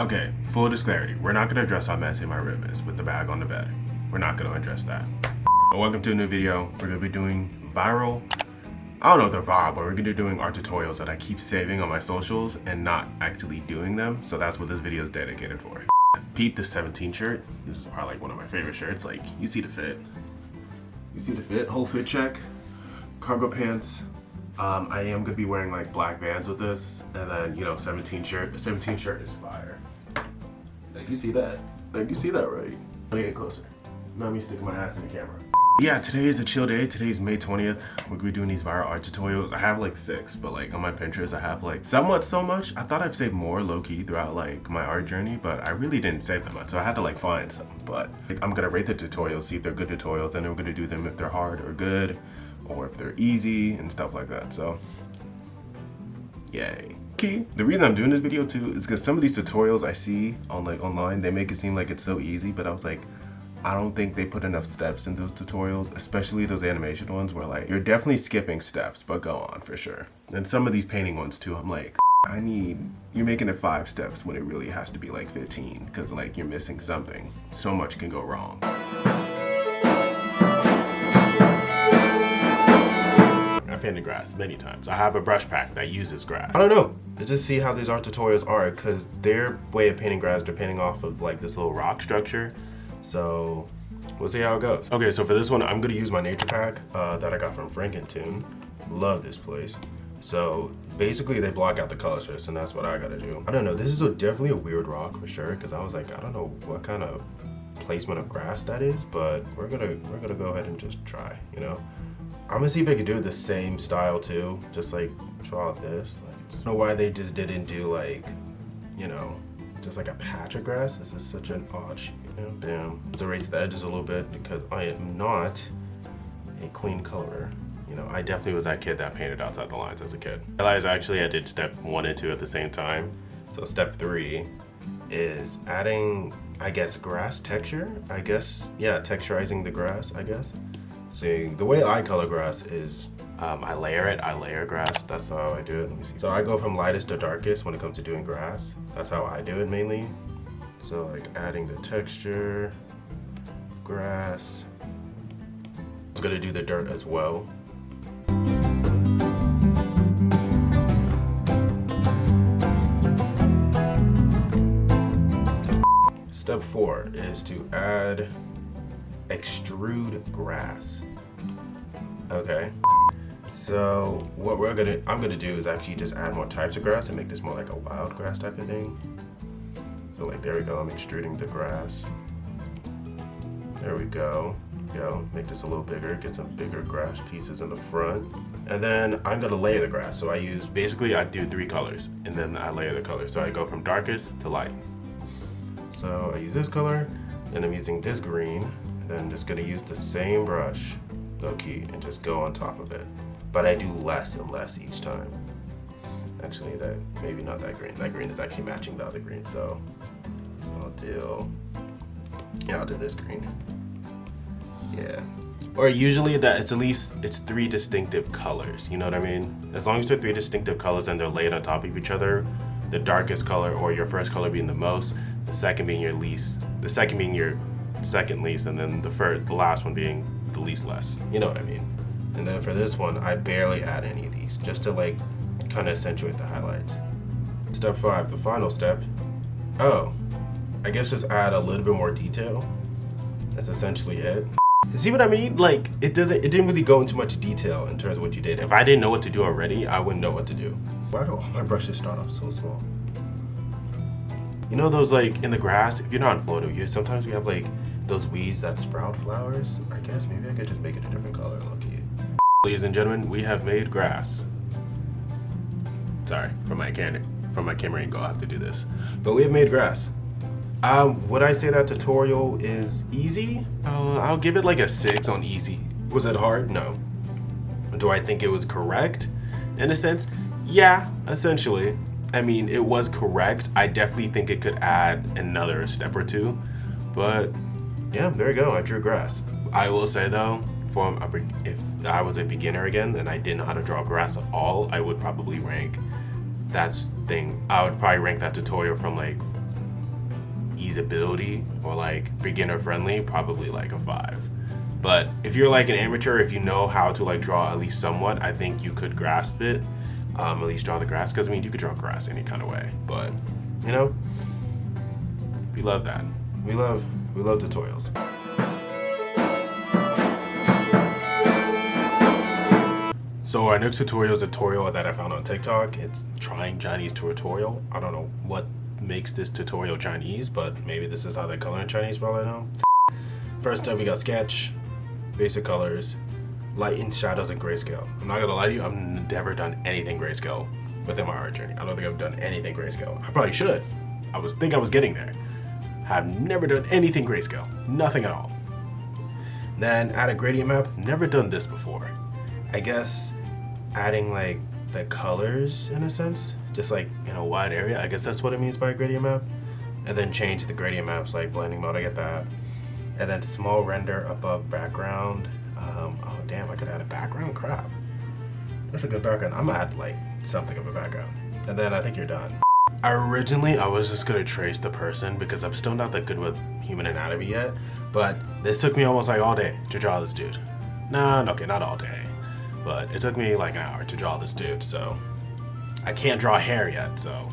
Okay, full disclarity, we're not gonna address how messy my room is with the bag on the bed. We're not gonna address that. But welcome to a new video. We're gonna be doing viral, I don't know if they're viral, but we're gonna be doing art tutorials that I keep saving on my socials and not actually doing them. So that's what this video is dedicated for. Peep this 17 shirt. This is probably like one of my favorite shirts. Like, you see the fit. You see the fit, whole fit check. Cargo pants. I am gonna be wearing like black Vans with this, and then 17 shirt. The 17 shirt is fire. Like, you see that? Like, you see that, right? Let me get closer. Not me sticking my ass in the camera. Yeah, today is a chill day. Today's May 20th. We're gonna be doing these viral art tutorials. I have like 6, but like on my Pinterest, I have like somewhat so much. I thought I've saved more low-key throughout like my art journey, but I really didn't save that much, so I had to like find some. But like, I'm gonna rate the tutorials, see if they're good tutorials, and then we're gonna do them if they're hard or good, or if they're easy and stuff like that. So, yay. The reason I'm doing this video too is because some of these tutorials I see on like online, they make it seem like it's so easy, but I was like, I don't think they put enough steps in those tutorials, especially those animation ones where like you're definitely skipping steps, but go on for sure. And some of these painting ones too, I'm like, you're making it 5 steps when it really has to be like 15, because like you're missing something. So much can go wrong. I've painted grass many times. I have a brush pack that uses grass. I don't know. Just see how these art tutorials are, because their way of painting grass, they're painting off of like this little rock structure. So we'll see how it goes. Okay, so for this one, I'm gonna use my nature pack that I got from Frankentoon. Love this place. So basically they block out the colors for this, and that's what I gotta do. I don't know, this is definitely a weird rock for sure, because I was like, I don't know what kind of placement of grass that is, but we're gonna go ahead and just try, I'm gonna see if I can do it the same style too, just like draw this. Like, I don't know why they just didn't do like, just like a patch of grass. This is such an odd shape. Damn. Let's erase the edges a little bit because I am not a clean colorer. I definitely was that kid that painted outside the lines as a kid. I realized actually I did step 1 and 2 at the same time. So step 3 is adding, I guess, grass texture. Yeah, texturizing the grass, I guess. See, the way I color grass is I layer grass. That's how I do it. Let me see. So I go from lightest to darkest when it comes to doing grass. That's how I do it mainly. So like adding the texture, grass. I'm gonna do the dirt as well. Step 4 is to add extrude grass. Okay. So what I'm gonna do is actually just add more types of grass and make this more like a wild grass type of thing. So like, there we go, I'm extruding the grass. There we go. Make this a little bigger, get some bigger grass pieces in the front. And then I'm gonna layer the grass. So I do 3 colors and then I layer the colors. So I go from darkest to light. So I use this color, and I'm using this green, and then I'm just gonna use the same brush, low key, and just go on top of it. But I do less and less each time. Actually, maybe not that green. That green is actually matching the other green, so I'll do this green. Yeah. Or usually it's 3 distinctive colors, you know what I mean? As long as they're 3 distinctive colors and they're laid on top of each other, the darkest color, or your first color being the most, the second being your least, the second being your second least, and then the last one being the least less. You know what I mean? And then for this one, I barely add any of these, just to like kind of accentuate the highlights. Step 5, the final step. Oh, I guess just add a little bit more detail. That's essentially it. See what I mean? Like, it didn't really go into much detail in terms of what you did. If I didn't know what to do already, I wouldn't know what to do. Why do all my brushes start off so small? You know those like in the grass, if you're not in Florida, sometimes we have like those weeds that sprout flowers. I guess maybe I could just make it a different color, low-key. Ladies and gentlemen, we have made grass. Sorry, from my camera angle, I have to do this. But we have made grass. Would I say that tutorial is easy? I'll give it like a 6 on easy. Was it hard? No. Do I think it was correct? In a sense, yeah, essentially. I mean, it was correct. I definitely think it could add another step or 2. But yeah, there you go, I drew grass. I will say though, if I was a beginner again and I didn't know how to draw grass at all, I would probably rank that tutorial from like easeability or like beginner friendly, probably like a 5. But if you're like an amateur, if you know how to like draw at least somewhat, I think you could grasp it. At least draw the grass, because I mean you could draw grass any kind of way. But you know, we love that. We love tutorials. So our next tutorial is a tutorial that I found on TikTok. It's trying Chinese tutorial. I don't know what makes this tutorial Chinese, but maybe this is how they color in Chinese for all I know. First up, we got sketch, basic colors, lighten, shadows, and grayscale. I'm not gonna lie to you, I've never done anything grayscale within my art journey. I don't think I've done anything grayscale. I probably should. I was getting there. I've never done anything grayscale, nothing at all. Then add a gradient map. Never done this before. I guess adding like the colors in a sense, just like in a wide area. I guess that's what it means by a gradient map. And then change the gradient maps like blending mode. I get that. And then small render above background. Oh damn, I could add a background. Crap. That's a good background. I'm gonna add like something of a background. And then I think you're done. Originally, I was just gonna trace the person because I'm still not that good with human anatomy yet. But this took me almost like all day to draw this dude. Nah, okay, not all day. But it took me like an hour to draw this dude, so I can't draw hair yet, so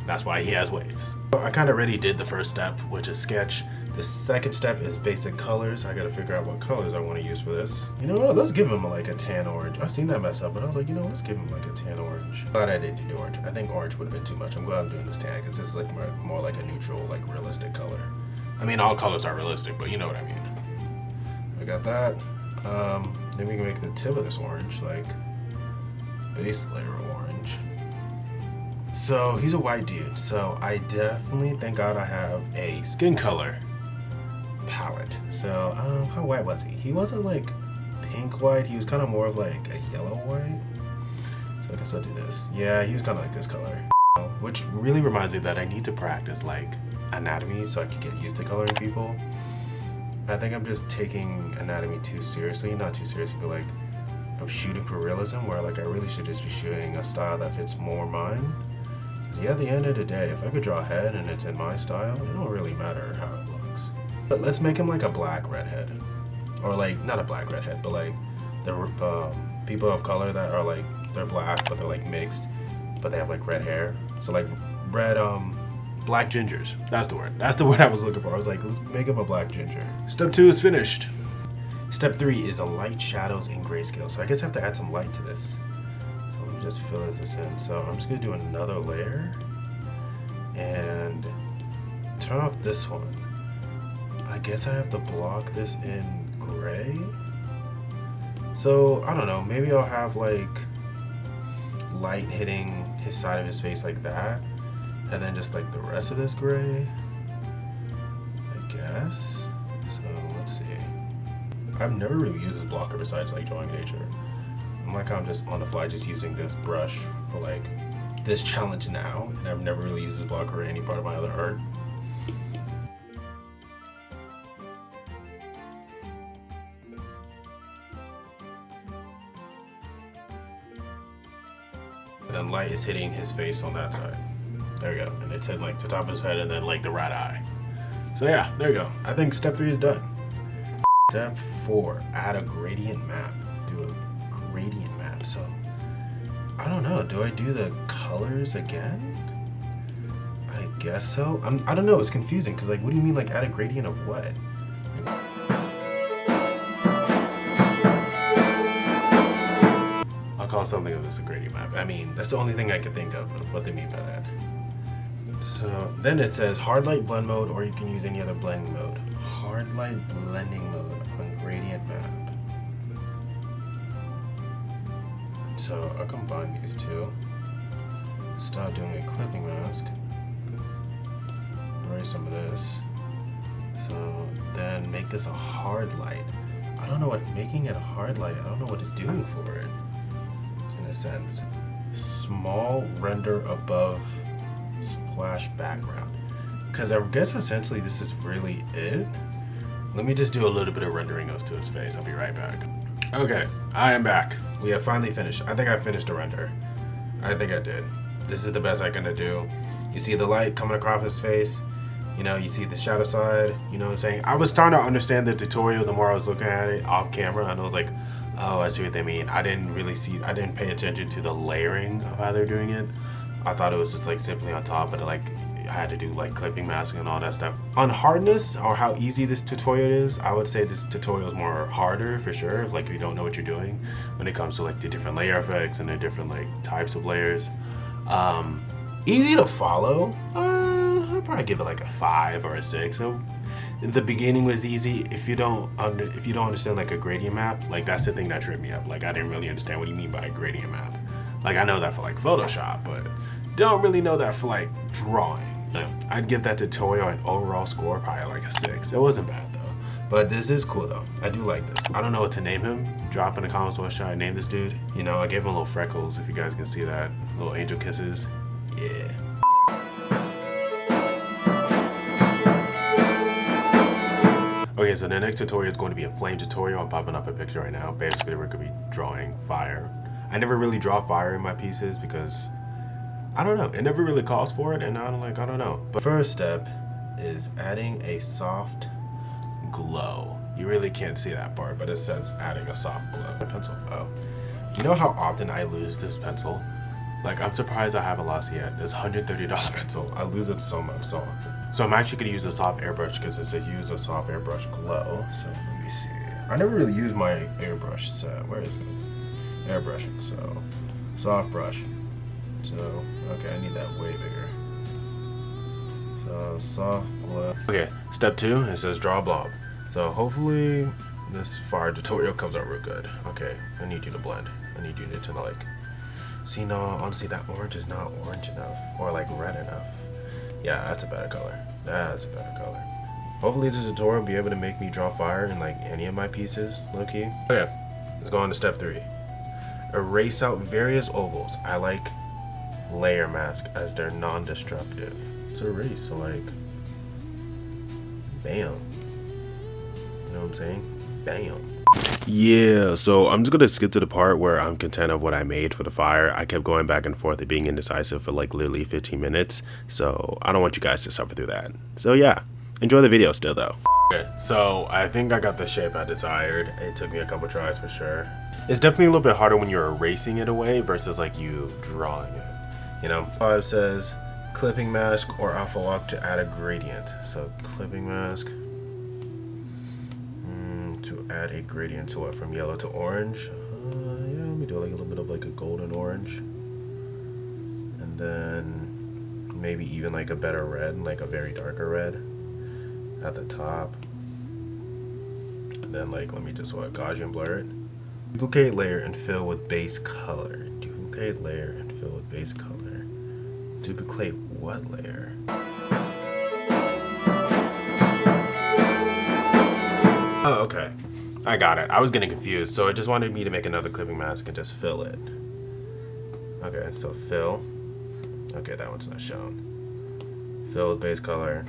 that's why he has waves. So I kind of already did the first step, which is sketch. The second step is basic colors. I gotta figure out what colors I want to use for this. You know what, let's give him like a tan orange. I've seen that mess up, but I was like, you know, let's give him like a tan orange. Glad I didn't do orange. I think orange would have been too much. I'm glad I'm doing this tan because this is like more like a neutral, like realistic color. I mean, all colors are realistic, but you know what I mean. I got that. Then we can make the tip of this orange like base layer orange. So he's a white dude, so I definitely, thank God, I have a skin color palette. So how white was he? He wasn't like pink white, he was kind of more of like a yellow white. So I guess I'll do this. Yeah, he was kind of like this color. Which really reminds me that I need to practice like anatomy so I can get used to coloring people. I think I'm just taking anatomy too seriously. Not too seriously, but like I'm shooting for realism, where like I really should just be shooting a style that fits more mine. Yeah, at the end of the day, if I could draw a head and it's in my style, it don't really matter how it looks. But let's make him like a black redhead. Or like, not a black redhead, but like the people of color that are like, they're black, but they're like mixed, but they have like red hair. So like red, black gingers. That's the word. That's the word I was looking for. I was like, let's make him a black ginger. Step 2 is finished. Step 3 is a light, shadows, and grayscale. So I guess I have to add some light to this. So let me just fill this in. So I'm just gonna do another layer and turn off this one. I guess I have to block this in gray. So I don't know, maybe I'll have like light hitting his side of his face like that. And then just like the rest of this gray, I guess. So let's see. I've never really used this blocker besides like drawing nature. I'm like, I'm just on the fly just using this brush for like this challenge now. And I've never really used this blocker in any part of my other art. And then light is hitting his face on that side. There we go. And it's hitting like the top of his head and then like the right eye. So yeah, there you go. I think step 3 is done. Step 4, add a gradient map. Do a gradient map. So I don't know. Do I do the colors again? I guess so. I don't know. It's confusing because like, what do you mean like add a gradient of what? I'll call something of this a gradient map. I mean, that's the only thing I can think of what they mean by that. So then it says hard light blend mode, or you can use any other blending mode. Hard light blending mode on gradient map. So I'll combine these two. Stop doing a clipping mask. Erase some of this. So then make this a hard light. I don't know what making it a hard light, I don't know what it's doing for it. In a sense. Small render above splash background, because I guess essentially this is really it. Let me just do a little bit of rendering to his face. I'll be right back. Okay, I am back. We have finally finished. I think I finished the render. I think I did. This is the best I can do. You see the light coming across his face, You know, you see the shadow side, you know what I'm saying? I was starting to understand the tutorial the more I was looking at it off camera, and I was like, oh, I see what they mean. I didn't pay attention to the layering of how they're doing it. I thought it was just like simply on top, but like I had to do like clipping mask and all that stuff. On hardness or how easy this tutorial is, I would say this tutorial is more harder for sure, if like you don't know what you're doing when it comes to like the different layer effects and the different like types of layers. Easy to follow. I'd probably give it like a 5 or a 6. So the beginning was easy. If you don't understand like a gradient map, like that's the thing that tripped me up. Like I didn't really understand what you mean by a gradient map. Like I know that for like Photoshop, but don't really know that for like drawing. I'd give that tutorial an overall score probably like a 6. It wasn't bad though. But this is cool though. I do like this. I don't know what to name him. Drop in the comments what should I name this dude. You know, I gave him a little freckles, if you guys can see that. Little angel kisses. Yeah. Okay, so the next tutorial is going to be a flame tutorial. I'm popping up a picture right now. Basically, we're going to be drawing fire. I never really draw fire in my pieces because, I don't know, it never really calls for it, and I don't know. But first step is adding a soft glow. You really can't see that part, but it says adding a soft glow. My pencil, oh. You know how often I lose this pencil? Like, I'm surprised I haven't lost it yet. This $130 pencil, I lose it so much, so often. So I'm actually gonna use a soft airbrush because it says use a soft airbrush glow. So let me see. I never really use my airbrush set. Where is it? Airbrushing, so soft brush. So, okay, I need that way bigger. So soft glow. Okay, step 2, it says draw a blob. So hopefully this fire tutorial comes out real good. Okay, I need you to blend. I need you to like, see, no, honestly that orange is not orange enough or like red enough. Yeah, that's a better color. That's a better color. Hopefully this tutorial will be able to make me draw fire in like any of my pieces, low-key. Okay, let's go on to step 3. Erase out various ovals. I like layer mask as they're non-destructive. It's erase, so like, bam. You know what I'm saying? Bam. Yeah, so I'm just gonna skip to the part where I'm content of what I made for the fire. I kept going back and forth and being indecisive for like literally 15 minutes. So I don't want you guys to suffer through that. So yeah, enjoy the video still though. Okay, so I think I got the shape I desired. It took me a couple tries for sure. It's definitely a little bit harder when you're erasing it away versus like you drawing it. You know, 5 says clipping mask or alpha lock to add a gradient. So clipping mask. To add a gradient to what, from yellow to orange. Yeah, let me do like a little bit of like a golden orange, and then maybe even like a better red, like a very darker red at the top, and then like let me just Gaussian blur it. Duplicate layer and fill with base color. Duplicate layer and fill with base color. Duplicate what layer? Oh, okay. I got it. I was getting confused, so it just wanted me to make another clipping mask and just fill it. Okay, so fill. Okay, that one's not shown. Fill with base color.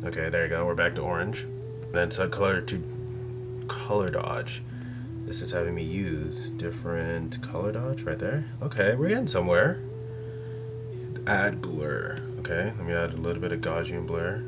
Okay, there you go. We're back to orange. Then set color to color dodge. This is having me use different color dodge right there. Okay, we're getting somewhere. Add blur. Okay, let me add a little bit of Gaussian blur.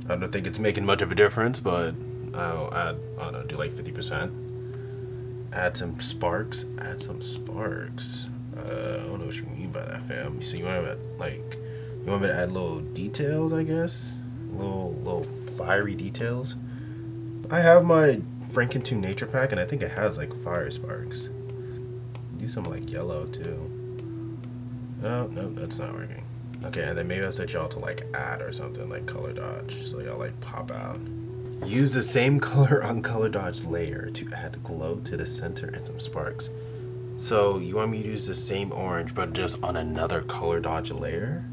I don't think it's making much of a difference, but I'll add, I don't know, do like 50%. Add some sparks. Add some sparks. I don't know what you mean by that, fam. So you want to like, you want me to add little details, I guess? Little fiery details. I have my Franken2 Nature Pack, and I think it has like fire sparks. Do some like yellow too. Oh, no, that's not working. Okay, and then maybe I'll set y'all to like add or something, like color dodge, so y'all like pop out. Use the same color on color dodge layer to add glow to the center and some sparks. So you want me to use the same orange but just on another color dodge layer?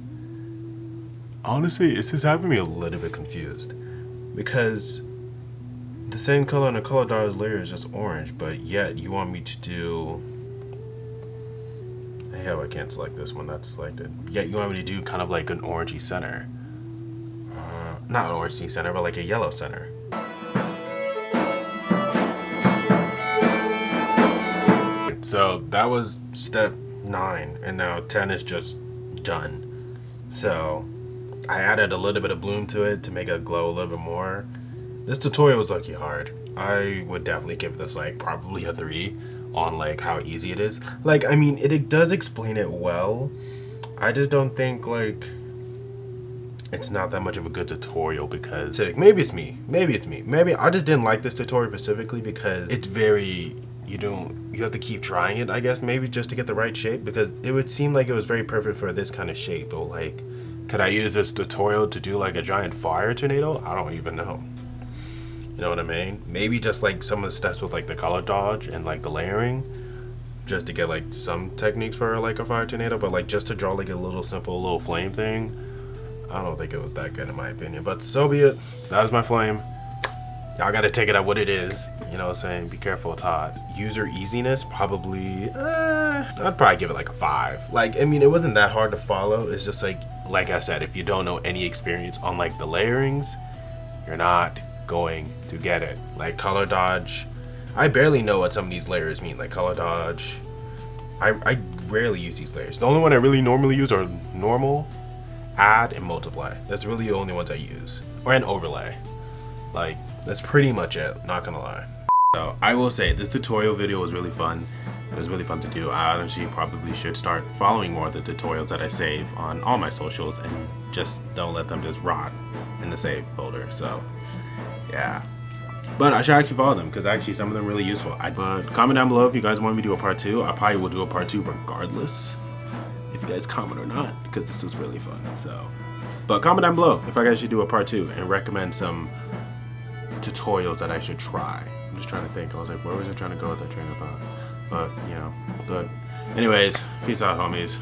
Honestly, it's just having me a little bit confused, because the same color on the color dodge layer is just orange, but yet you want me to do, hell, I can't select this one, that's selected. Yet you want me to do kind of like an orangey center. Not an orangey center, but like a yellow center. So that was step 9, and now 10 is just done. So I added a little bit of bloom to it to make it glow a little bit more. This tutorial was lucky hard. I would definitely give this like probably a 3 on like how easy it is. Like, I mean, it does explain it well. I just don't think like it's not that much of a good tutorial because maybe it's me. Maybe I just didn't like this tutorial specifically because it's very, you have to keep trying it, I guess, maybe just to get the right shape, because it would seem like it was very perfect for this kind of shape. But like, could I use this tutorial to do like a giant fire tornado? I don't even know. You know what I mean? Maybe just like some of the steps with like the color dodge and like the layering, just to get like some techniques for like a fire tornado. But like just to draw like a little simple little flame thing, I don't think it was that good in my opinion. But so be it. That is my flame. Y'all gotta take it at what it is. You know what I'm saying? Be careful, Todd. User easiness, probably, I'd probably give it like a 5. Like, I mean, it wasn't that hard to follow. It's just like I said, if you don't know any experience on like the layerings, you're not going to get it. Like color dodge, I barely know what some of these layers mean. Like color dodge, I rarely use these layers. The only one I really normally use are normal, add, and multiply. That's really the only ones I use. Or an overlay. Like, that's pretty much it, not gonna lie. So I will say this tutorial video was really fun. It was really fun to do. I honestly probably should start following more of the tutorials that I save on all my socials and just don't let them just rot in the save folder. So yeah, but I should actually follow them because actually some of them are really useful. But comment down below if you guys want me to do a part 2. I probably will do a part 2 regardless if you guys comment or not, because this was really fun. So, but comment down below if I guys should do a part 2 and recommend some tutorials that I should try. I'm just trying to think. I was like, where was I trying to go with that train of thought? But you know, but anyways, peace out, homies.